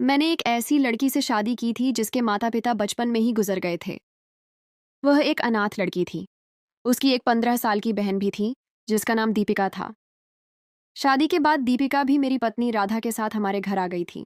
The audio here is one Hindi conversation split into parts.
मैंने एक ऐसी लड़की से शादी की थी जिसके माता पिता बचपन में ही गुजर गए थे। वह एक अनाथ लड़की थी। उसकी एक 15 साल की बहन भी थी जिसका नाम दीपिका था। शादी के बाद दीपिका भी मेरी पत्नी राधा के साथ हमारे घर आ गई थी।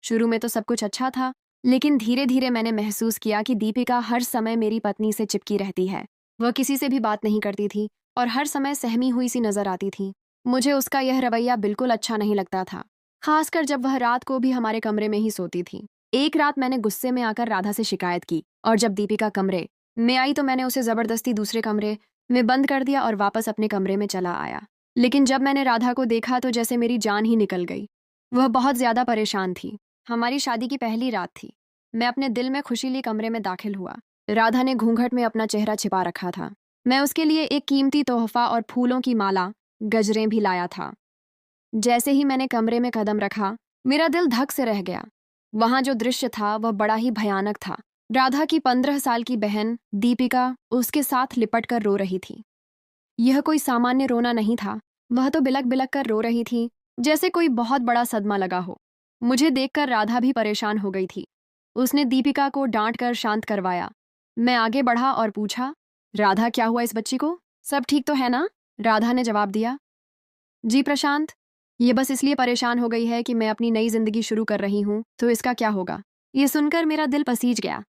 शुरू में तो सब कुछ अच्छा था, लेकिन धीरे धीरे मैंने महसूस किया कि दीपिका हर समय मेरी पत्नी से चिपकी रहती है। वह किसी से भी बात नहीं करती थी और हर समय सहमी हुई सी नजर आती थी। मुझे उसका यह रवैया बिल्कुल अच्छा नहीं लगता था, खासकर जब वह रात को भी हमारे कमरे में ही सोती थी। एक रात मैंने गुस्से में आकर राधा से शिकायत की और जब दीपिका कमरे में आई तो मैंने उसे जबरदस्ती दूसरे कमरे में बंद कर दिया और वापस अपने कमरे में चला आया। लेकिन जब मैंने राधा को देखा तो जैसे मेरी जान ही निकल गई। वह बहुत ज्यादा परेशान थी। हमारी शादी की पहली रात थी। मैं अपने दिल में खुशी लिए कमरे में दाखिल हुआ। राधा ने घूंघट में अपना चेहरा छिपा रखा था। मैं उसके लिए एक कीमती तोहफा और फूलों की माला, गजरें भी लाया था। जैसे ही मैंने कमरे में कदम रखा, मेरा दिल धक से रह गया। वहां जो दृश्य था वह बड़ा ही भयानक था। राधा की 15 साल की बहन दीपिका उसके साथ लिपट कर रो रही थी। यह कोई सामान्य रोना नहीं था। वह तो बिलक बिलक कर रो रही थी, जैसे कोई बहुत बड़ा सदमा लगा हो। मुझे देखकर राधा भी परेशान हो गई थी। उसने दीपिका को डांट कर शांत करवाया। मैं आगे बढ़ा और पूछा, राधा क्या हुआ इस बच्ची को? सब ठीक तो है ना? राधा ने जवाब दिया, जी प्रशांत, ये बस इसलिए परेशान हो गई है कि मैं अपनी नई जिंदगी शुरू कर रही हूँ, तो इसका क्या होगा? ये सुनकर मेरा दिल पसीज गया।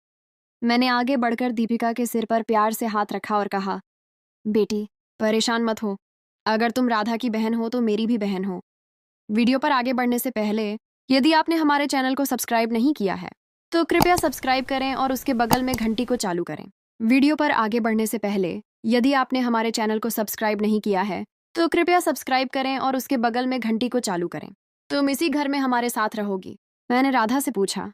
मैंने आगे बढ़कर दीपिका के सिर पर प्यार से हाथ रखा और कहा, बेटी, परेशान मत हो। अगर तुम राधा की बहन हो तो मेरी भी बहन हो। वीडियो पर आगे बढ़ने से पहले यदि आपने हमारे चैनल को सब्सक्राइब नहीं किया है तो कृपया सब्सक्राइब करें और उसके बगल में घंटी को चालू करें। वीडियो पर आगे बढ़ने से पहले यदि आपने हमारे चैनल को सब्सक्राइब नहीं किया है तो कृपया सब्सक्राइब करें और उसके बगल में घंटी को चालू करें। तुम इसी घर में हमारे साथ रहोगी। मैंने राधा से पूछा,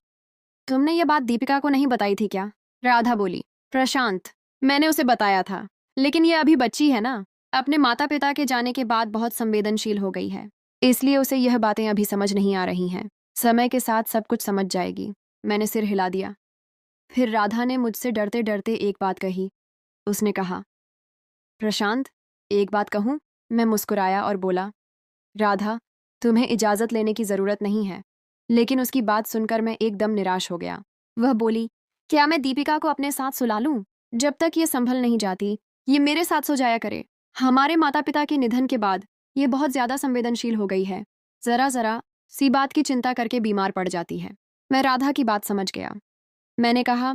तुमने ये बात दीपिका को नहीं बताई थी क्या? राधा बोली, प्रशांत, मैंने उसे बताया था, लेकिन ये अभी बच्ची है ना, अपने माता पिता के जाने के बाद बहुत संवेदनशील हो गई है, इसलिए उसे यह बातें अभी समझ नहीं आ रही हैं। समय के साथ सब कुछ समझ जाएगी। मैंने सिर हिला दिया। फिर राधा ने मुझसे डरते डरते एक बात कही। उसने कहा, प्रशांत, एक बात कहूं? मैं मुस्कुराया और बोला, राधा, तुम्हें इजाजत लेने की जरूरत नहीं है। लेकिन उसकी बात सुनकर मैं एकदम निराश हो गया। वह बोली, क्या मैं दीपिका को अपने साथ सुला लूं? जब तक ये संभल नहीं जाती, ये मेरे साथ सो जाया करे। हमारे माता पिता के निधन के बाद ये बहुत ज्यादा संवेदनशील हो गई है। जरा जरा सी बात की चिंता करके बीमार पड़ जाती है। मैं राधा की बात समझ गया। मैंने कहा,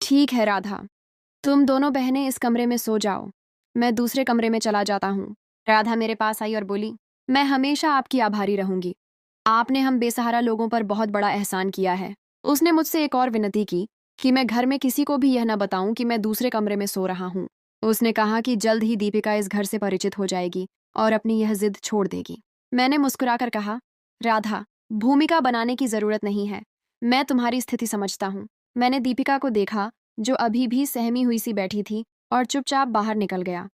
ठीक है राधा, तुम दोनों बहनें इस कमरे में सो जाओ, मैं दूसरे कमरे में चला जाता हूँ। राधा मेरे पास आई और बोली, मैं हमेशा आपकी आभारी रहूंगी। आपने हम बेसहारा लोगों पर बहुत बड़ा एहसान किया है। उसने मुझसे एक और विनती की कि मैं घर में किसी को भी यह न बताऊं कि मैं दूसरे कमरे में सो रहा हूँ। उसने कहा कि जल्द ही दीपिका इस घर से परिचित हो जाएगी और अपनी यह जिद छोड़ देगी। मैंने मुस्कुराकर कहा, राधा, भूमिका बनाने की जरूरत नहीं है। मैं तुम्हारी स्थिति समझता हूँ। मैंने दीपिका को देखा, जो अभी भी सहमी हुई सी बैठी थी, और चुपचाप बाहर निकल गया।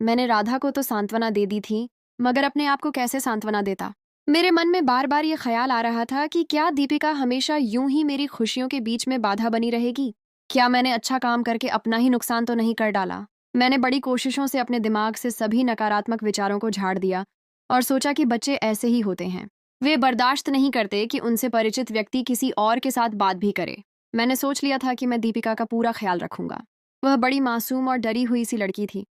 मैंने राधा को तो सांत्वना दे दी थी, मगर अपने आप को कैसे सांत्वना देता? मेरे मन में बार बार ये ख्याल आ रहा था कि क्या दीपिका हमेशा यूं ही मेरी खुशियों के बीच में बाधा बनी रहेगी? क्या मैंने अच्छा काम करके अपना ही नुकसान तो नहीं कर डाला? मैंने बड़ी कोशिशों से अपने दिमाग से सभी नकारात्मक विचारों को झाड़ दिया और सोचा कि बच्चे ऐसे ही होते हैं। वे बर्दाश्त नहीं करते कि उनसे परिचित व्यक्ति किसी और के साथ बात भी करे। मैंने सोच लिया था कि मैं दीपिका का पूरा ख्याल रखूंगा। वह बड़ी मासूम और डरी हुई सी लड़की थी।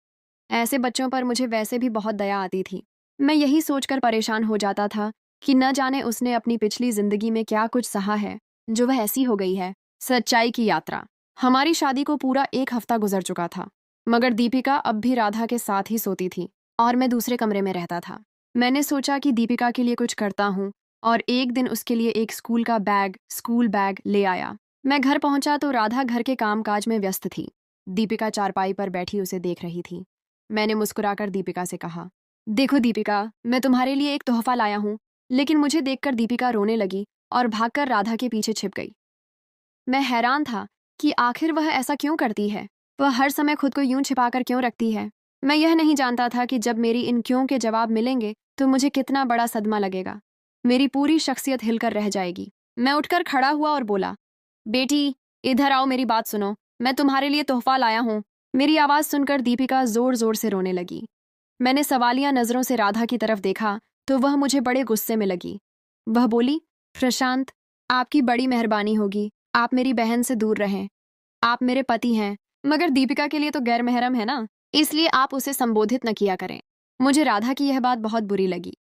ऐसे बच्चों पर मुझे वैसे भी बहुत दया आती थी। मैं यही सोचकर परेशान हो जाता था कि न जाने उसने अपनी पिछली जिंदगी में क्या कुछ सहा है जो वह ऐसी हो गई है। सच्चाई की यात्रा। हमारी शादी को पूरा एक हफ्ता गुजर चुका था, मगर दीपिका अब भी राधा के साथ ही सोती थी और मैं दूसरे कमरे में रहता था। मैंने सोचा कि दीपिका के लिए कुछ करता हूँ और एक दिन उसके लिए एक स्कूल बैग ले आया। मैं घर पहुंचा तो राधा घर के कामकाज में व्यस्त थी। दीपिका चारपाई पर बैठी उसे देख रही थी। मैंने मुस्कुराकर दीपिका से कहा, देखो दीपिका, मैं तुम्हारे लिए एक तोहफा लाया हूँ। लेकिन मुझे देखकर दीपिका रोने लगी और भागकर राधा के पीछे छिप गई। मैं हैरान था कि आखिर वह ऐसा क्यों करती है। वह हर समय खुद को यूं छिपाकर क्यों रखती है। मैं यह नहीं जानता था कि जब मेरी इन क्यों के जवाब मिलेंगे तो मुझे कितना बड़ा सदमा लगेगा। मेरी पूरी शख्सियत हिलकर रह जाएगी। मैं उठकर खड़ा हुआ और बोला, बेटी, इधर आओ, मेरी बात सुनो। मैं तुम्हारे लिए तोहफा लाया हूँ। मेरी आवाज़ सुनकर दीपिका जोर जोर से रोने लगी। मैंने सवालिया नजरों से राधा की तरफ देखा तो वह मुझे बड़े गुस्से में लगी। वह बोली, प्रशांत, आपकी बड़ी मेहरबानी होगी, आप मेरी बहन से दूर रहें। आप मेरे पति हैं, मगर दीपिका के लिए तो गैर महरम है ना, इसलिए आप उसे संबोधित न किया करें। मुझे राधा की यह बात बहुत बुरी लगी।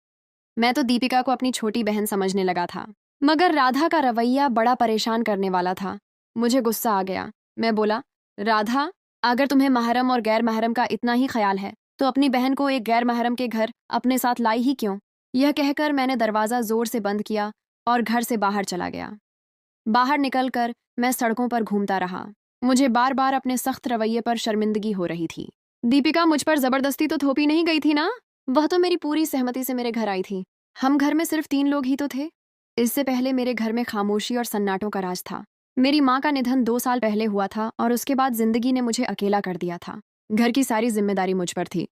मैं तो दीपिका को अपनी छोटी बहन समझने लगा था, मगर राधा का रवैया बड़ा परेशान करने वाला था। मुझे गुस्सा आ गया। मैं बोला, राधा, अगर तुम्हें महरम और गैर महरम का इतना ही ख्याल है तो अपनी बहन को एक गैर महरम के घर अपने साथ लाई ही क्यों? यह कहकर मैंने दरवाज़ा जोर से बंद किया और घर से बाहर चला गया। बाहर निकलकर मैं सड़कों पर घूमता रहा। मुझे बार बार अपने सख्त रवैये पर शर्मिंदगी हो रही थी। दीपिका मुझ पर जबरदस्ती तो थोपी नहीं गई थी ना? वह तो मेरी पूरी सहमति से मेरे घर आई थी। हम घर में सिर्फ 3 लोग ही तो थे। इससे पहले मेरे घर में खामोशी और सन्नाटों का राज था। मेरी माँ का निधन 2 साल पहले हुआ था और उसके बाद जिंदगी ने मुझे अकेला कर दिया था। घर की सारी जिम्मेदारी मुझ पर थी।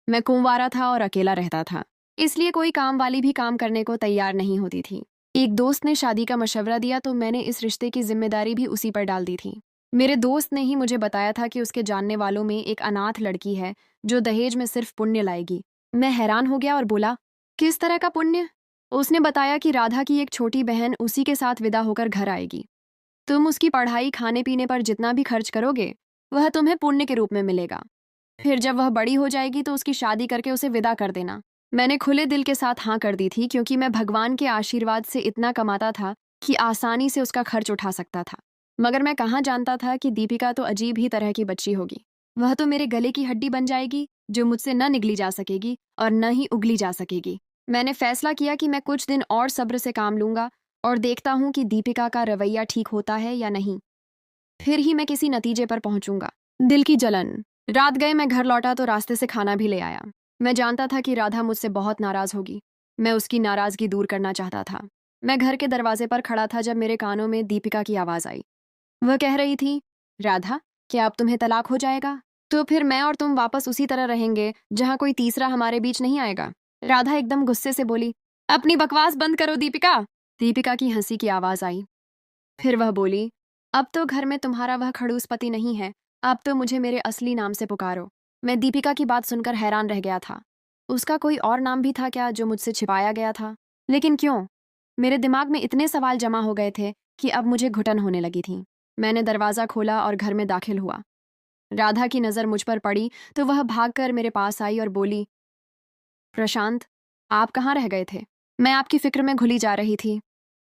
मैं कुंवारा था और अकेला रहता था, इसलिए कोई काम वाली भी काम करने को तैयार नहीं होती थी। एक दोस्त ने शादी का मशवरा दिया तो मैंने इस रिश्ते की जिम्मेदारी भी उसी पर डाल दी थी। मेरे दोस्त ने ही मुझे बताया था कि उसके जानने वालों में एक अनाथ लड़की है जो दहेज में सिर्फ पुण्य लाएगी। मैं हैरान हो गया और बोला, किस तरह का पुण्य? उसने बताया कि राधा की एक छोटी बहन उसी के साथ विदा होकर घर आएगी। तुम उसकी पढ़ाई खाने पीने पर जितना भी खर्च करोगे वह तुम्हें पुण्य के रूप में मिलेगा। फिर जब वह बड़ी हो जाएगी तो उसकी शादी करके उसे विदा कर देना। मैंने खुले दिल के साथ हाँ कर दी थी, क्योंकि मैं भगवान के आशीर्वाद से इतना कमाता था कि आसानी से उसका खर्च उठा सकता था। मगर मैं कहाँ जानता था कि दीपिका तो अजीब ही तरह की बच्ची होगी। वह तो मेरे गले की हड्डी बन जाएगी, जो मुझसे न निगली जा सकेगी और न ही उगली जा सकेगी। मैंने फैसला किया कि मैं कुछ दिन और सब्र से काम लूंगा और देखता हूँ कि दीपिका का रवैया ठीक होता है या नहीं। फिर ही मैं किसी नतीजे पर पहुंचूंगा। दिल की जलन। रात गए मैं घर लौटा तो रास्ते से खाना भी ले आया। मैं जानता था कि राधा मुझसे बहुत नाराज होगी। मैं उसकी नाराजगी दूर करना चाहता था। मैं घर के दरवाजे पर खड़ा था जब मेरे कानों में दीपिका की आवाज आई। वह कह रही थी, राधा, क्या अब तुम्हें तलाक हो जाएगा? तो फिर मैं और तुम वापस उसी तरह रहेंगे जहां कोई तीसरा हमारे बीच नहीं आएगा। राधा एकदम गुस्से से बोली, अपनी बकवास बंद करो दीपिका। दीपिका की हंसी की आवाज आई। फिर वह बोली, अब तो घर में तुम्हारा वह खड़ूस पति नहीं है, अब तो मुझे मेरे असली नाम से पुकारो। मैं दीपिका की बात सुनकर हैरान रह गया था। उसका कोई और नाम भी था क्या जो मुझसे छिपाया गया था? लेकिन क्यों? मेरे दिमाग में इतने सवाल जमा हो गए थे कि अब मुझे घुटन होने लगी थी। मैंने दरवाज़ा खोला और घर में दाखिल हुआ। राधा की नज़र मुझ पर पड़ी तो वह भागकर मेरे पास आई और बोली, प्रशांत, आप कहाँ रह गए थे? मैं आपकी फिक्र में घुली जा रही थी।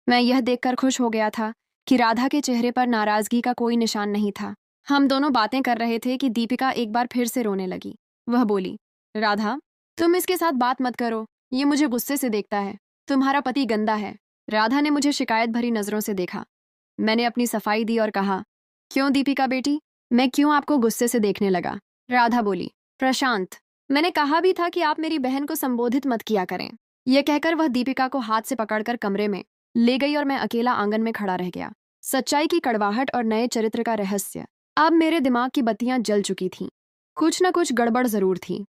मैं यह देखकर खुश हो गया था कि राधा के चेहरे पर नाराजगी का कोई निशान नहीं था। हम दोनों बातें कर रहे थे कि दीपिका एक बार फिर से रोने लगी। वह बोली, राधा, तुम इसके साथ बात मत करो, ये मुझे गुस्से से देखता है। तुम्हारा पति गंदा है। राधा ने मुझे शिकायत भरी नजरों से देखा। मैंने अपनी सफाई दी और कहा, क्यों दीपिका बेटी, मैं क्यों आपको गुस्से से देखने लगा? राधा बोली, प्रशांत, मैंने कहा भी था कि आप मेरी बहन को संबोधित मत किया करें। यह कहकर वह दीपिका को हाथ से पकड़कर कमरे में ले गई और मैं अकेला आंगन में खड़ा रह गया। सच्चाई की कड़वाहट और नए चरित्र का रहस्य। अब मेरे दिमाग की बत्तियां जल चुकी थीं। कुछ न कुछ गड़बड़ जरूर थी।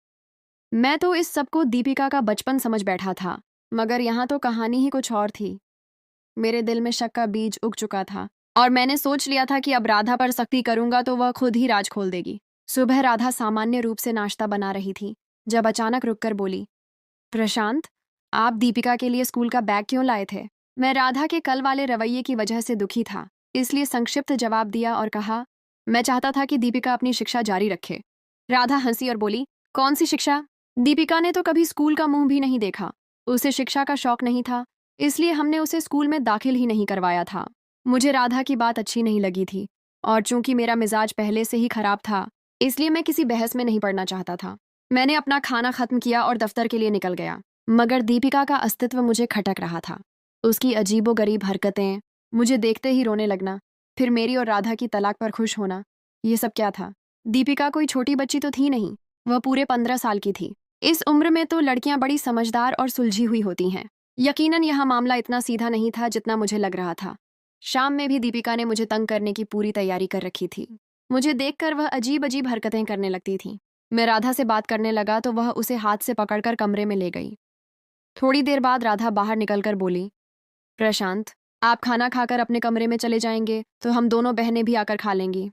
मैं तो इस सबको दीपिका का बचपन समझ बैठा था, मगर यहाँ तो कहानी ही कुछ और थी। मेरे दिल में शक का बीज उग चुका था और मैंने सोच लिया था कि अब राधा पर सख्ती करूंगा तो वह खुद ही राज खोल देगी। सुबह राधा सामान्य रूप से नाश्ता बना रही थी जब अचानक रुककर बोली, प्रशांत, आप दीपिका के लिए स्कूल का बैग क्यों लाए थे? मैं राधा के कल वाले रवैये की वजह से दुखी था, इसलिए संक्षिप्त जवाब दिया और कहा, मैं चाहता था कि दीपिका अपनी शिक्षा जारी रखे। राधा हंसी और बोली, कौन सी शिक्षा? दीपिका ने तो कभी स्कूल का मुंह भी नहीं देखा। उसे शिक्षा का शौक नहीं था, इसलिए हमने उसे स्कूल में दाखिल ही नहीं करवाया था। मुझे राधा की बात अच्छी नहीं लगी थी और चूंकि मेरा मिजाज पहले से ही खराब था, इसलिए मैं किसी बहस में नहीं पड़ना चाहता था। मैंने अपना खाना खत्म किया और दफ्तर के लिए निकल गया, मगर दीपिका का अस्तित्व मुझे खटक रहा था। उसकी अजीबोगरीब हरकतें, मुझे देखते ही रोने लगना, फिर मेरी और राधा की तलाक पर खुश होना, ये सब क्या था? दीपिका कोई छोटी बच्ची तो थी नहीं, वह पूरे 15 साल की थी। इस उम्र में तो लड़कियां बड़ी समझदार और सुलझी हुई होती हैं। यकीनन यह मामला इतना सीधा नहीं था जितना मुझे लग रहा था। शाम में भी दीपिका ने मुझे तंग करने की पूरी तैयारी कर रखी थी। मुझे देखकर वह अजीब अजीब हरकतें करने लगती थी। मैं राधा से बात करने लगा तो वह उसे हाथ से पकड़कर कमरे में ले गई। थोड़ी देर बाद राधा बाहर निकलकर बोली, प्रशांत, आप खाना खाकर अपने कमरे में चले जाएंगे तो हम दोनों बहनें भी आकर खा लेंगी।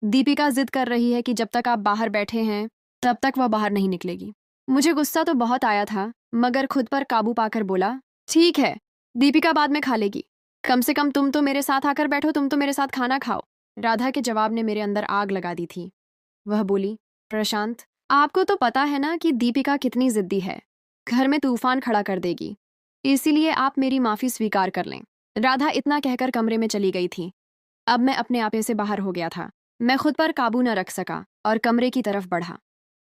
दीपिका जिद कर रही है कि जब तक आप बाहर बैठे हैं तब तक वह बाहर नहीं निकलेगी। मुझे गुस्सा तो बहुत आया था, मगर खुद पर काबू पाकर बोला, ठीक है, दीपिका बाद में खा लेगी। कम से कम तुम तो मेरे साथ आकर बैठो, तुम तो मेरे साथ खाना खाओ। राधा के जवाब ने मेरे अंदर आग लगा दी थी। वह बोली, प्रशांत, आपको तो पता है ना कि दीपिका कितनी जिद्दी है, घर में तूफान खड़ा कर देगी, इसीलिए आप मेरी माफी स्वीकार कर लें। राधा इतना कहकर कमरे में चली गई थी। अब मैं अपने आपे से बाहर हो गया था। मैं खुद पर काबू न रख सका और कमरे की तरफ बढ़ा।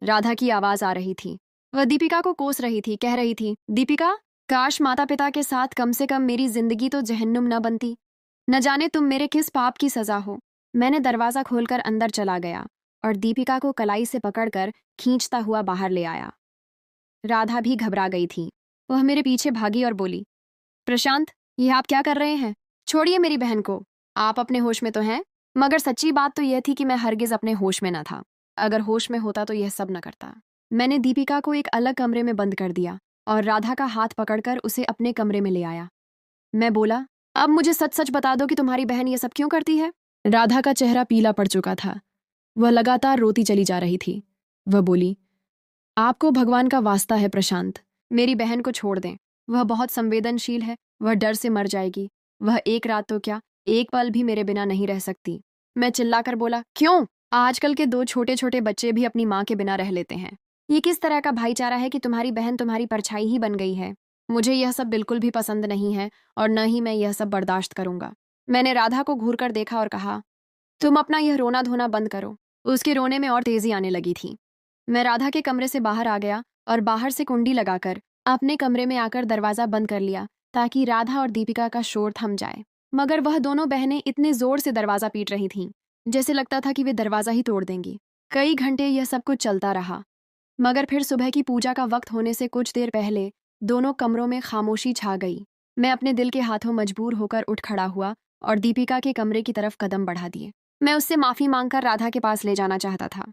राधा की आवाज आ रही थी। वह दीपिका को कोस रही थी, कह रही थी, दीपिका, काश माता पिता के साथ कम से कम मेरी जिंदगी तो जहन्नुम न बनती। न जाने तुम मेरे किस पाप की सजा हो। मैंने दरवाजा खोलकर अंदर चला गया और दीपिका को कलाई से पकड़कर खींचता हुआ बाहर ले आया। राधा भी घबरा गई थी। वह मेरे पीछे भागी और बोली, प्रशांत, ये आप क्या कर रहे हैं? छोड़िए मेरी बहन को। आप अपने होश में तो हैं? मगर सच्ची बात तो यह थी कि मैं हरगिज अपने होश में न था। अगर होश में होता तो यह सब न करता। मैंने दीपिका को एक अलग कमरे में बंद कर दिया और राधा का हाथ पकड़कर उसे अपने कमरे में ले आया। मैं बोला, अब मुझे सच सच बता दो कि तुम्हारी बहन ये सब क्यों करती है? राधा का चेहरा पीला पड़ चुका था। वह लगातार रोती चली जा रही थी। वह बोली, आपको भगवान का वास्ता है प्रशांत, मेरी बहन को छोड़ दें। वह बहुत संवेदनशील है, वह डर से मर जाएगी। वह एक रात तो क्या, एक पल भी मेरे बिना नहीं रह सकती। मैं चिल्लाकर बोला, क्यों? आजकल के 2 छोटे छोटे बच्चे भी अपनी माँ के बिना रह लेते हैं। ये किस तरह का भाईचारा है कि तुम्हारी बहन तुम्हारी परछाई ही बन गई है? मुझे यह सब बिल्कुल भी पसंद नहीं है और न ही मैं यह सब बर्दाश्त करूंगा। मैंने राधा को घूर कर देखा और कहा, तुम अपना यह रोना धोना बंद करो। उसके रोने में और तेजी आने लगी थी। मैं राधा के कमरे से बाहर आ गया और बाहर से कुंडी लगाकर अपने कमरे में आकर दरवाजा बंद कर लिया ताकि राधा और दीपिका का शोर थम जाए। मगर वह दोनों बहनें इतने जोर से दरवाजा पीट रही थीं, जैसे लगता था कि वे दरवाजा ही तोड़ देंगी। कई घंटे यह सब कुछ चलता रहा। मगर फिर सुबह की पूजा का वक्त होने से कुछ देर पहले दोनों कमरों में खामोशी छा गई। मैं अपने दिल के हाथों मजबूर होकर उठ खड़ा हुआ और दीपिका के कमरे की तरफ कदम बढ़ा दिए। मैं उससे माफी मांगकर राधा के पास ले जाना चाहता था।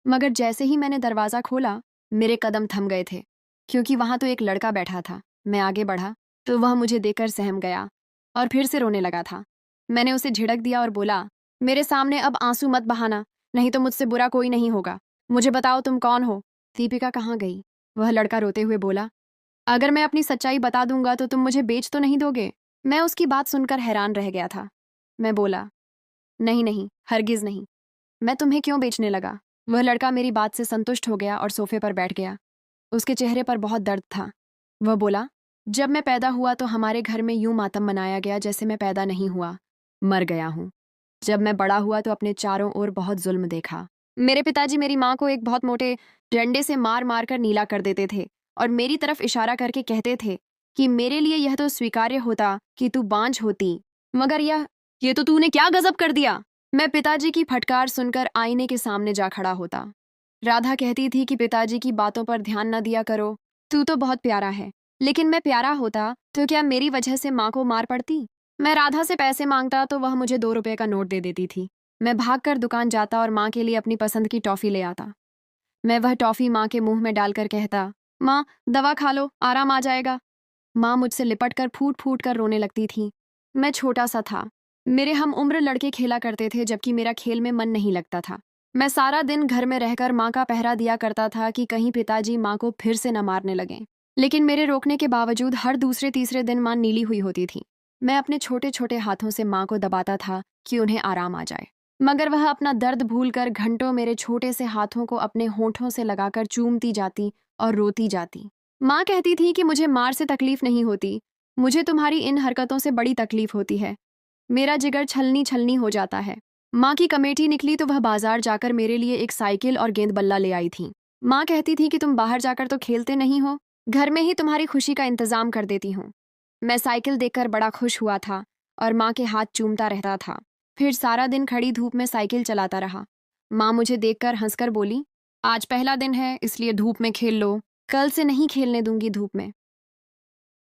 मगर जैसे ही मैंने दरवाजा खोला, मेरे कदम थम गए थे, क्योंकि वहां तो एक लड़का बैठा था। मैं आगे बढ़ा तो वह मुझे देखकर सहम गया और फिर से रोने लगा था। मैंने उसे झिड़क दिया और बोला, मेरे सामने अब आंसू मत बहाना, नहीं तो मुझसे बुरा कोई नहीं होगा। मुझे बताओ तुम कौन हो? दीपिका कहाँ गई? वह लड़का रोते हुए बोला, अगर मैं अपनी सच्चाई बता दूंगा तो तुम मुझे बेच तो नहीं दोगे? मैं उसकी बात सुनकर हैरान रह गया था। मैं बोला, नहीं नहीं, हरगिज नहीं। मैं तुम्हें क्यों बेचने लगा? वह लड़का मेरी बात से संतुष्ट हो गया और सोफे पर बैठ गया। उसके चेहरे पर बहुत दर्द था। वह बोला, जब मैं पैदा हुआ तो हमारे घर में यूं मातम मनाया गया जैसे मैं पैदा नहीं हुआ, मर गया हूं। जब मैं बड़ा हुआ तो अपने चारों ओर बहुत जुल्म देखा। मेरे पिताजी मेरी माँ को एक बहुत मोटे डंडे से मार मार कर नीला कर देते थे और मेरी तरफ इशारा करके कहते थे कि मेरे लिए यह तो स्वीकार्य होता कि तू बांझ होती, मगर ये तो तूने क्या गजब कर दिया। मैं पिताजी की फटकार सुनकर आईने के सामने जा खड़ा होता। राधा कहती थी कि पिताजी की बातों पर ध्यान न दिया करो, तू तो बहुत प्यारा है। लेकिन मैं प्यारा होता तो क्या मेरी वजह से माँ को मार पड़ती? मैं राधा से पैसे मांगता तो वह मुझे 2 रुपए का नोट दे देती थी। मैं भागकर दुकान जाता और माँ के लिए अपनी पसंद की टॉफी ले आता। मैं वह टॉफी माँ के मुंह में डालकर कहता, माँ, दवा खा लो, आराम आ जाएगा। माँ मुझसे लिपट कर फूट फूट कर रोने लगती थी। मैं छोटा सा था। मेरे हम उम्र लड़के खेला करते थे जबकि मेरा खेल में मन नहीं लगता था। मैं सारा दिन घर में रहकर माँ का पहरा दिया करता था कि कहीं पिताजी माँ को फिर से न मारने लगें। लेकिन मेरे रोकने के बावजूद हर दूसरे तीसरे दिन माँ नीली हुई होती थी। मैं अपने छोटे छोटे हाथों से माँ को दबाता था कि उन्हें आराम आ जाए, मगर वह अपना दर्द भूलकर घंटों मेरे छोटे से हाथों को अपने होठों से लगाकर चूमती जाती और रोती जाती। माँ कहती थी कि मुझे मार से तकलीफ नहीं होती, मुझे तुम्हारी इन हरकतों से बड़ी तकलीफ होती है। मेरा जिगर छलनी छलनी हो जाता है। माँ की कमेटी निकली तो वह बाजार जाकर मेरे लिए एक साइकिल और गेंद बल्ला ले आई थी। माँ कहती थी कि तुम बाहर जाकर तो खेलते नहीं हो, घर में ही तुम्हारी खुशी का इंतजाम कर देती हूँ। मैं साइकिल देखकर बड़ा खुश हुआ था और माँ के हाथ चूमता रहता था। फिर सारा दिन खड़ी धूप में साइकिल चलाता रहा। माँ मुझे देखकर हंसकर बोली, आज पहला दिन है इसलिए धूप में खेल लो, कल से नहीं खेलने दूंगी धूप में।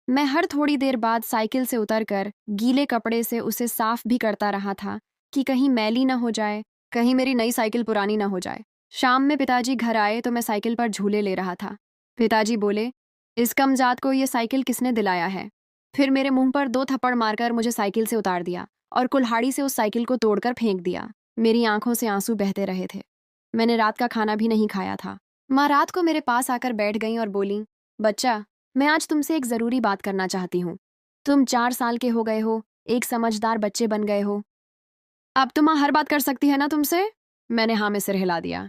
मैं हर थोड़ी देर बाद साइकिल से उतरकर गीले कपड़े से उसे साफ भी करता रहा था कि कहीं मैली न हो जाए, कहीं मेरी नई साइकिल पुरानी न हो जाए। शाम में पिताजी घर आए तो मैं साइकिल पर झूले ले रहा था। पिताजी बोले, इस कमजात को ये साइकिल किसने दिलाया है? फिर मेरे मुंह पर 2 थप्पड़ मारकर मुझे साइकिल से उतार दिया और कुल्हाड़ी से उस साइकिल को तोड़कर फेंक दिया। मेरी आंखों से आंसू बहते रहे थे। मैंने रात का खाना भी नहीं खाया था। माँ रात को मेरे पास आकर बैठ गई और बोली, बच्चा, मैं आज तुमसे एक ज़रूरी बात करना चाहती हूँ। तुम 4 साल के हो गए हो एक समझदार बच्चे बन गए हो। अब तो माँ हर बात कर सकती है ना तुमसे? मैंने हाँ में सिर हिला दिया।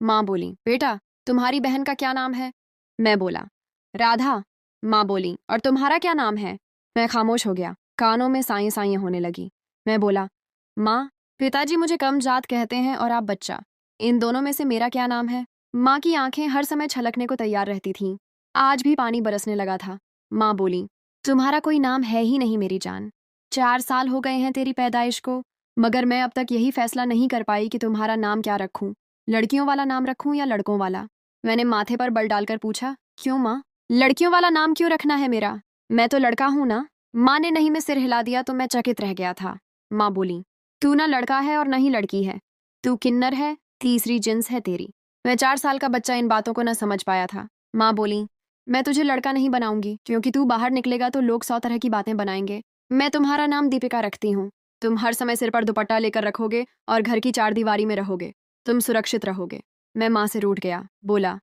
माँ बोली, बेटा तुम्हारी बहन का क्या नाम है? मैं बोला, राधा। माँ बोली, और तुम्हारा क्या नाम है? मैं खामोश हो गया, कानों में साई साइयाँ होने लगी। मैं बोला, माँ, पिताजी मुझे कम जात कहते हैं और आप बच्चा। इन दोनों में से मेरा क्या नाम है? माँ की आंखें हर समय छलकने को तैयार रहती थीं। आज भी पानी बरसने लगा था। माँ बोली, तुम्हारा कोई नाम है ही नहीं मेरी जान। 4 साल हो गए हैं तेरी पैदाइश को, मगर मैं अब तक यही फैसला नहीं कर पाई कि तुम्हारा नाम क्या रखूं। लड़कियों वाला नाम रखूं या लड़कों वाला? मैंने माथे पर बल डालकर पूछा, क्यों माँ? लड़कियों वाला नाम क्यों रखना है मेरा? मैं तो लड़का हूं ना। माँ ने नहीं में सिर हिला दिया तो मैं चकित रह गया था। माँ बोली, तू ना लड़का है और न ही लड़की है। तू किन्नर है, तीसरी जिन्स है तेरी। मैं 4 साल का बच्चा इन बातों को न समझ पाया था। माँ बोली, मैं तुझे लड़का नहीं बनाऊंगी, क्योंकि तू बाहर निकलेगा तो लोग 100 तरह की बातें बनाएंगे। मैं तुम्हारा नाम दीपिका रखती हूँ। तुम हर समय सिर पर दुपट्टा लेकर रखोगे और घर की 4 दीवारी में रहोगे। तुम सुरक्षित रहोगे। मैं माँ से रूठ गया, बोला,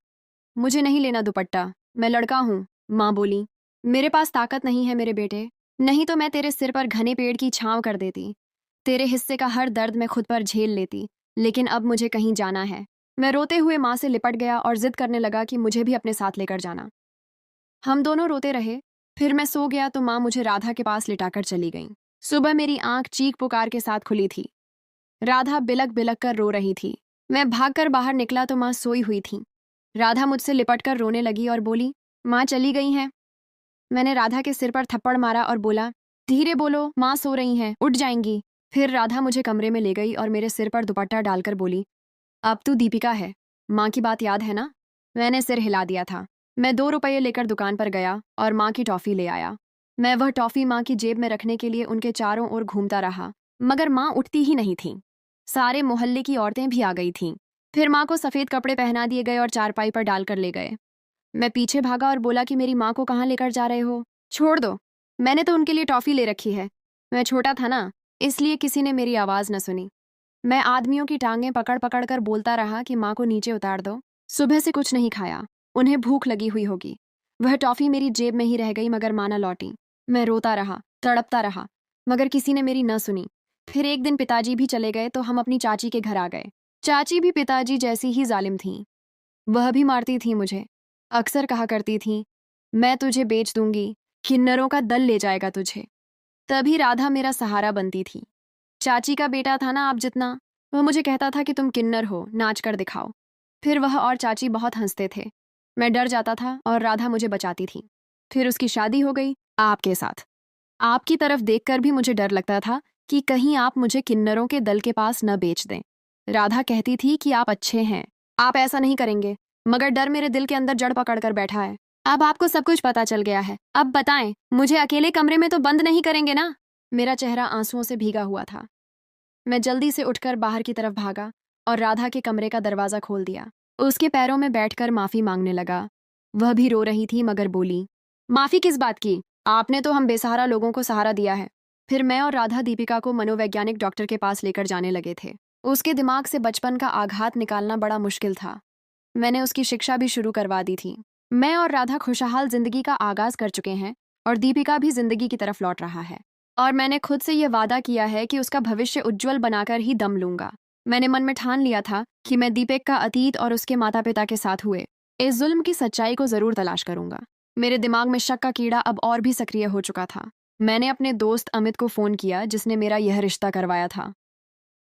मुझे नहीं लेना दुपट्टा, मैं लड़का हूँ। माँ बोली, मेरे पास ताकत नहीं है मेरे बेटे, नहीं तो मैं तेरे सिर पर घने पेड़ की छांव कर देती। तेरे हिस्से का हर दर्द मैं खुद पर झेल लेती, लेकिन अब मुझे कहीं जाना है। मैं रोते हुए माँ से लिपट गया और जिद करने लगा कि मुझे भी अपने साथ लेकर जाना। हम दोनों रोते रहे। फिर मैं सो गया तो माँ मुझे राधा के पास लिटाकर चली गई। सुबह मेरी आंख चीख पुकार के साथ खुली थी। राधा बिलक बिलक कर रो रही थी। मैं भागकर बाहर निकला तो माँ सोई हुई थी। राधा मुझसे लिपटकर रोने लगी और बोली, माँ चली गई हैं। मैंने राधा के सिर पर थप्पड़ मारा और बोला, धीरे बोलो, माँ सो रही हैं, उठ जाएंगी। फिर राधा मुझे कमरे में ले गई और मेरे सिर पर दुपट्टा डालकर बोली, अब तू दीपिका है। माँ की बात याद है ना? मैंने सिर हिला दिया था। मैं 2 रुपये लेकर दुकान पर गया और माँ की टॉफ़ी ले आया। मैं वह टॉफ़ी माँ की जेब में रखने के लिए उनके चारों ओर घूमता रहा, मगर माँ उठती ही नहीं थी। सारे मोहल्ले की औरतें भी आ गई थीं। फिर माँ को सफ़ेद कपड़े पहना दिए गए और चारपाई पर डालकर ले गए। मैं पीछे भागा और बोला कि मेरी माँ को कहाँ लेकर जा रहे हो? छोड़ दो, मैंने तो उनके लिए टॉफ़ी ले रखी है। मैं छोटा था ना, इसलिए किसी ने मेरी आवाज़ न सुनी। मैं आदमियों की टांगें पकड़ पकड़ कर बोलता रहा कि माँ को नीचे उतार दो। सुबह से कुछ नहीं खाया, उन्हें भूख लगी हुई होगी। वह टॉफ़ी मेरी जेब में ही रह गई, मगर माँ न लौटी। मैं रोता रहा, तड़पता रहा, मगर किसी ने मेरी न सुनी। फिर एक दिन पिताजी भी चले गए तो हम अपनी चाची के घर आ गए। चाची भी पिताजी जैसी ही जालिम थीं। वह भी मारती थी मुझे। अक्सर कहा करती थी, मैं तुझे बेच दूंगी, किन्नरों का दल ले जाएगा तुझे। तभी राधा मेरा सहारा बनती थी। चाची का बेटा था ना आप जितना, वह मुझे कहता था कि तुम किन्नर हो, नाच कर दिखाओ। फिर वह और चाची बहुत हंसते थे। मैं डर जाता था और राधा मुझे बचाती थी। फिर उसकी शादी हो गई आपके साथ। आपकी तरफ देखकर भी मुझे डर लगता था कि कहीं आप मुझे किन्नरों के दल के पास न बेच दें। राधा कहती थी कि आप अच्छे हैं, आप ऐसा नहीं करेंगे, मगर डर मेरे दिल के अंदर जड़ पकड़ कर बैठा है। अब आपको सब कुछ पता चल गया है, अब बताएं, मुझे अकेले कमरे में तो बंद नहीं करेंगे ना? मेरा चेहरा आंसुओं से भीगा हुआ था। मैं जल्दी से उठकर बाहर की तरफ भागा और राधा के कमरे का दरवाजा खोल दिया। उसके पैरों में बैठकर माफी मांगने लगा। वह भी रो रही थी, मगर बोली, माफी किस बात की? आपने तो हम बेसहारा लोगों को सहारा दिया है। फिर मैं और राधा दीपिका को मनोवैज्ञानिक डॉक्टर के पास लेकर जाने लगे थे। उसके दिमाग से बचपन का आघात निकालना बड़ा मुश्किल था। मैंने उसकी शिक्षा भी शुरू करवा दी थी। मैं और राधा खुशहाल जिंदगी का आगाज कर चुके हैं और दीपिका भी जिंदगी की तरफ लौट रहा है। और मैंने खुद से यह वादा किया है कि उसका भविष्य उज्जवल बनाकर ही दम लूंगा। मैंने मन में ठान लिया था कि मैं दीपक का अतीत और उसके माता पिता के साथ हुए इस जुल्म की सच्चाई को जरूर तलाश करूंगा। मेरे दिमाग में शक का कीड़ा अब और भी सक्रिय हो चुका था। मैंने अपने दोस्त अमित को फोन किया, जिसने मेरा यह रिश्ता करवाया था।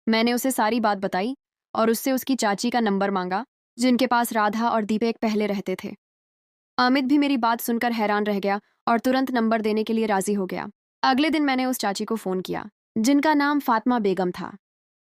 मैंने उसे सारी बात बताई और उससे उसकी चाची का नंबर मांगा, जिनके पास राधा और दीपक पहले रहते थे। अमित भी मेरी बात सुनकर हैरान रह गया और तुरंत नंबर देने के लिए राजी हो गया। अगले दिन मैंने उस चाची को फोन किया, जिनका नाम फातिमा बेगम था।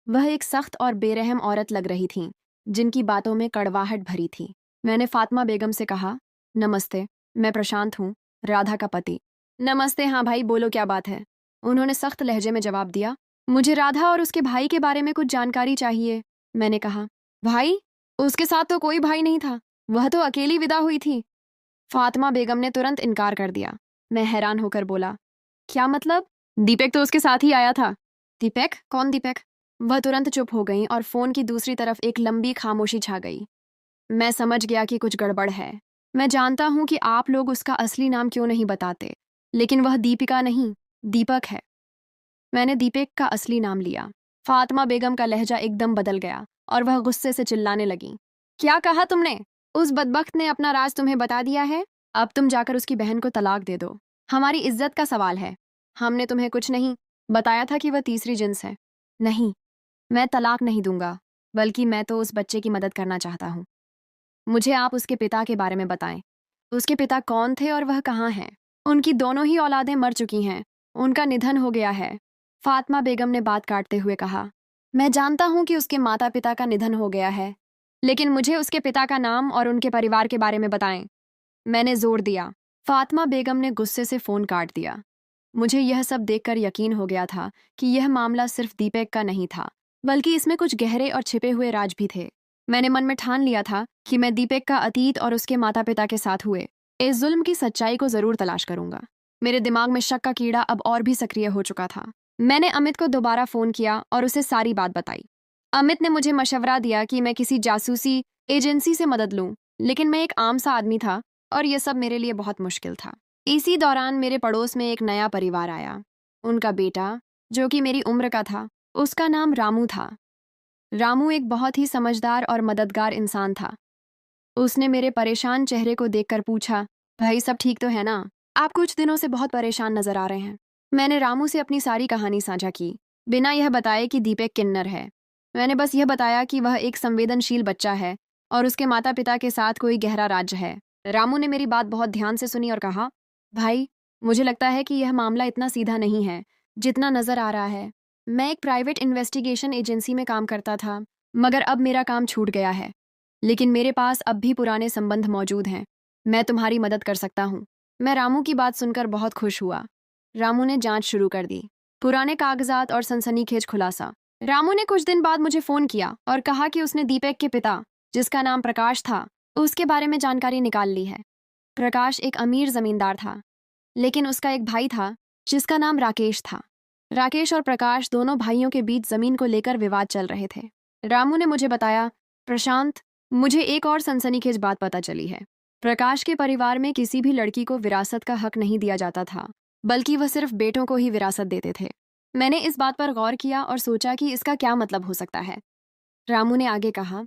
वह एक सख्त और बेरहम औरत लग रही थीं, जिनकी बातों में कड़वाहट भरी थी। मैंने फातिमा बेगम से कहा, नमस्ते, मैं प्रशांत हूँ, राधा का पति। नमस्ते, हाँ भाई, बोलो क्या बात है? उन्होंने सख्त लहजे में जवाब दिया, मुझे राधा और उसके भाई के बारे में कुछ जानकारी चाहिए। मैंने कहा, भाई? उसके साथ तो कोई भाई नहीं था, वह तो अकेली विदा हुई थी। फातिमा बेगम ने तुरंत इनकार कर दिया। मैं हैरान होकर बोला, क्या मतलब? दीपक तो उसके साथ ही आया था। दीपक? कौन दीपक? वह तुरंत चुप हो गई और फोन की दूसरी तरफ एक लंबी खामोशी छा गई। मैं समझ गया कि कुछ गड़बड़ है। मैं जानता हूं कि आप लोग उसका असली नाम क्यों नहीं बताते, लेकिन वह दीपिका नहीं, दीपक है। मैंने दीपेक का असली नाम लिया। फातिमा बेगम का लहजा एकदम बदल गया और वह गुस्से से चिल्लाने लगी। क्या कहा तुमने? उस बदबख्त ने अपना राज तुम्हें बता दिया है। अब तुम जाकर उसकी बहन को तलाक दे दो। हमारी इज्जत का सवाल है। हमने तुम्हें कुछ नहीं बताया था कि वह तीसरी जिन्स है। नहीं, मैं तलाक नहीं दूंगा, बल्कि मैं तो उस बच्चे की मदद करना चाहता हूँ। मुझे आप उसके पिता के बारे में बताएं। उसके पिता कौन थे और वह कहाँ हैं? उनकी दोनों ही औलादें मर चुकी हैं। उनका निधन हो गया है। फातिमा बेगम ने बात काटते हुए कहा। मैं जानता हूं कि उसके माता पिता का निधन हो गया है, लेकिन मुझे उसके पिता का नाम और उनके परिवार के बारे में बताएं। मैंने जोर दिया। फातिमा बेगम ने गुस्से से फोन काट दिया। मुझे यह सब देखकर यकीन हो गया था कि यह मामला सिर्फ दीपक का नहीं था, बल्कि इसमें कुछ गहरे और छिपे हुए राज भी थे। मैंने मन में ठान लिया था कि मैं दीपक का अतीत और उसके माता पिता के साथ हुए इस जुल्म की सच्चाई को जरूर तलाश करूंगा। मेरे दिमाग में शक का कीड़ा अब और भी सक्रिय हो चुका था। मैंने अमित को दोबारा फोन किया और उसे सारी बात बताई। अमित ने मुझे मशवरा दिया कि मैं किसी जासूसी एजेंसी से मदद लूं, लेकिन मैं एक आम सा आदमी था और यह सब मेरे लिए बहुत मुश्किल था। इसी दौरान मेरे पड़ोस में एक नया परिवार आया। उनका बेटा, जो कि मेरी उम्र का था, उसका नाम रामू था। रामू एक बहुत ही समझदार और मददगार इंसान था। उसने मेरे परेशान चेहरे को देखकर पूछा, भाई सब ठीक तो है ना? आप कुछ दिनों से बहुत परेशान नजर आ रहे हैं। मैंने रामू से अपनी सारी कहानी साझा की, बिना यह बताए कि दीपक किन्नर है। मैंने बस यह बताया कि वह एक संवेदनशील बच्चा है और उसके माता पिता के साथ कोई गहरा राज है। रामू ने मेरी बात बहुत ध्यान से सुनी और कहा, भाई, मुझे लगता है कि यह मामला इतना सीधा नहीं है जितना नजर आ रहा है। मैं एक प्राइवेट इन्वेस्टिगेशन एजेंसी में काम करता था, मगर अब मेरा काम छूट गया है। लेकिन मेरे पास अब भी पुराने संबंध मौजूद हैं। मैं तुम्हारी मदद कर सकता हूँ। मैं रामू की बात सुनकर बहुत खुश हुआ। रामू ने जांच शुरू कर दी। पुराने कागजात और सनसनीखेज खुलासा। रामू ने कुछ दिन बाद मुझे फोन किया और कहा कि उसने दीपक के पिता, जिसका नाम प्रकाश था, उसके बारे में जानकारी निकाल ली है। प्रकाश एक अमीर जमींदार था, लेकिन उसका एक भाई था जिसका नाम राकेश था। राकेश और प्रकाश दोनों भाइयों के बीच जमीन को लेकर विवाद चल रहे थे। रामू ने मुझे बताया, प्रशांत, मुझे एक और सनसनीखेज बात पता चली है। प्रकाश के परिवार में किसी भी लड़की को विरासत का हक नहीं दिया जाता था, बल्कि वह सिर्फ बेटों को ही विरासत देते थे। मैंने इस बात पर गौर किया और सोचा कि इसका क्या मतलब हो सकता है। रामू ने आगे कहा,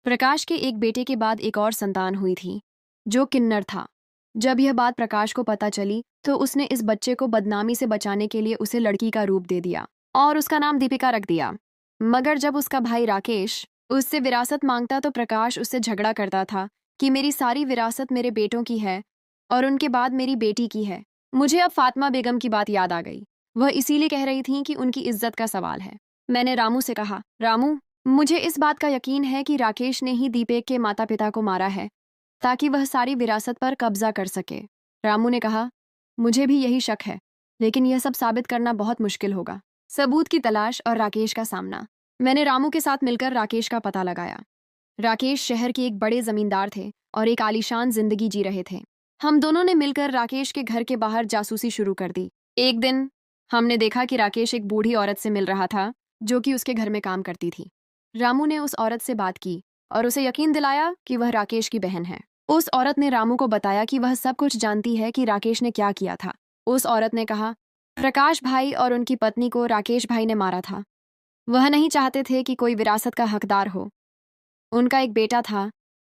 प्रकाश के एक बेटे के बाद एक और संतान हुई थी, जो किन्नर था। जब यह बात प्रकाश को पता चली तो उसने इस बच्चे को बदनामी से बचाने के लिए उसे लड़की का रूप दे दिया और उसका नाम दीपिका रख दिया। मगर जब उसका भाई राकेश उससे विरासत मांगता तो प्रकाश उससे झगड़ा करता था कि मेरी सारी विरासत मेरे बेटों की है और उनके बाद मेरी बेटी की है। मुझे अब फातिमा बेगम की बात याद आ गई। वह इसीलिए कह रही थी कि उनकी इज्जत का सवाल है। मैंने रामू से कहा, रामू, मुझे इस बात का यकीन है कि राकेश ने ही दीपक के माता पिता को मारा है ताकि वह सारी विरासत पर कब्जा कर सके। रामू ने कहा, मुझे भी यही शक है, लेकिन यह सब साबित करना बहुत मुश्किल होगा। सबूत की तलाश और राकेश का सामना। मैंने रामू के साथ मिलकर राकेश का पता लगाया। राकेश शहर के एक बड़े जमींदार थे और एक आलीशान जिंदगी जी रहे थे। हम दोनों ने मिलकर राकेश के घर के बाहर जासूसी शुरू कर दी। एक दिन हमने देखा कि राकेश एक बूढ़ी औरत से मिल रहा था जो कि उसके घर में काम करती थी। रामू ने उस औरत से बात की और उसे यकीन दिलाया कि वह राकेश की बहन है। उस औरत ने रामू को बताया कि वह सब कुछ जानती है कि राकेश ने क्या किया था। उस औरत ने कहा, प्रकाश भाई और उनकी पत्नी को राकेश भाई ने मारा था। वह नहीं चाहते थे कि कोई विरासत का हकदार हो। उनका एक बेटा था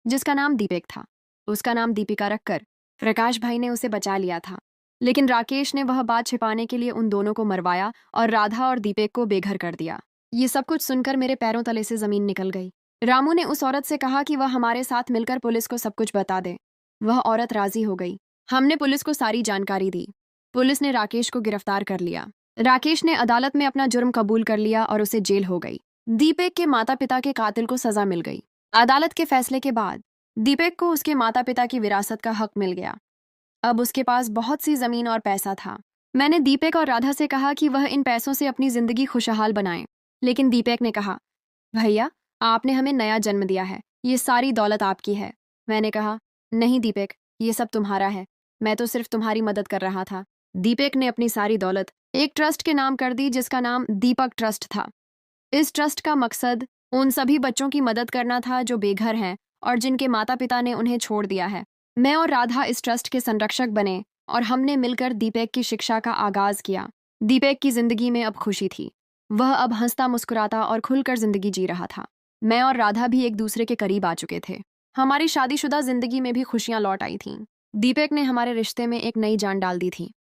जिसका नाम दीपक था। उसका नाम दीपिका रखकर प्रकाश भाई ने उसे बचा लिया था, लेकिन राकेश ने वह बात छिपाने के लिए उन दोनों को मरवाया और राधा और दीपक को बेघर कर दिया। ये सब कुछ सुनकर मेरे पैरों तले से जमीन निकल गई। रामू ने उस औरत से कहा कि वह हमारे साथ मिलकर पुलिस को सब कुछ बता दे। वह औरत राजी हो गई। हमने पुलिस को सारी जानकारी दी। पुलिस ने राकेश को गिरफ्तार कर लिया। राकेश ने अदालत में अपना जुर्म कबूल कर लिया और उसे जेल हो गई। दीपक के माता पिता के कातिल को सजा मिल गई। अदालत के फैसले के बाद दीपक को उसके माता पिता की विरासत का हक मिल गया। अब उसके पास बहुत सी जमीन और पैसा था। मैंने दीपक और राधा से कहा कि वह इन पैसों से अपनी जिंदगी खुशहाल बनाएं, लेकिन दीपक ने कहा, भैया, आपने हमें नया जन्म दिया है, ये सारी दौलत आपकी है। मैंने कहा, नहीं दीपक, ये सब तुम्हारा है, मैं तो सिर्फ तुम्हारी मदद कर रहा था। दीपक ने अपनी सारी दौलत एक ट्रस्ट के नाम कर दी जिसका नाम दीपक ट्रस्ट था। इस ट्रस्ट का मकसद उन सभी बच्चों की मदद करना था जो बेघर हैं और जिनके माता पिता ने उन्हें छोड़ दिया है। मैं और राधा इस ट्रस्ट के संरक्षक बने और हमने मिलकर दीपक की शिक्षा का आगाज किया। दीपक की जिंदगी में अब खुशी थी। वह अब हंसता मुस्कुराता और खुलकर जिंदगी जी रहा था। मैं और राधा भी एक दूसरे के करीब आ चुके थे। हमारी शादीशुदा जिंदगी में भी खुशियां लौट आई थीं। दीपक ने हमारे रिश्ते में एक नई जान डाल दी थी।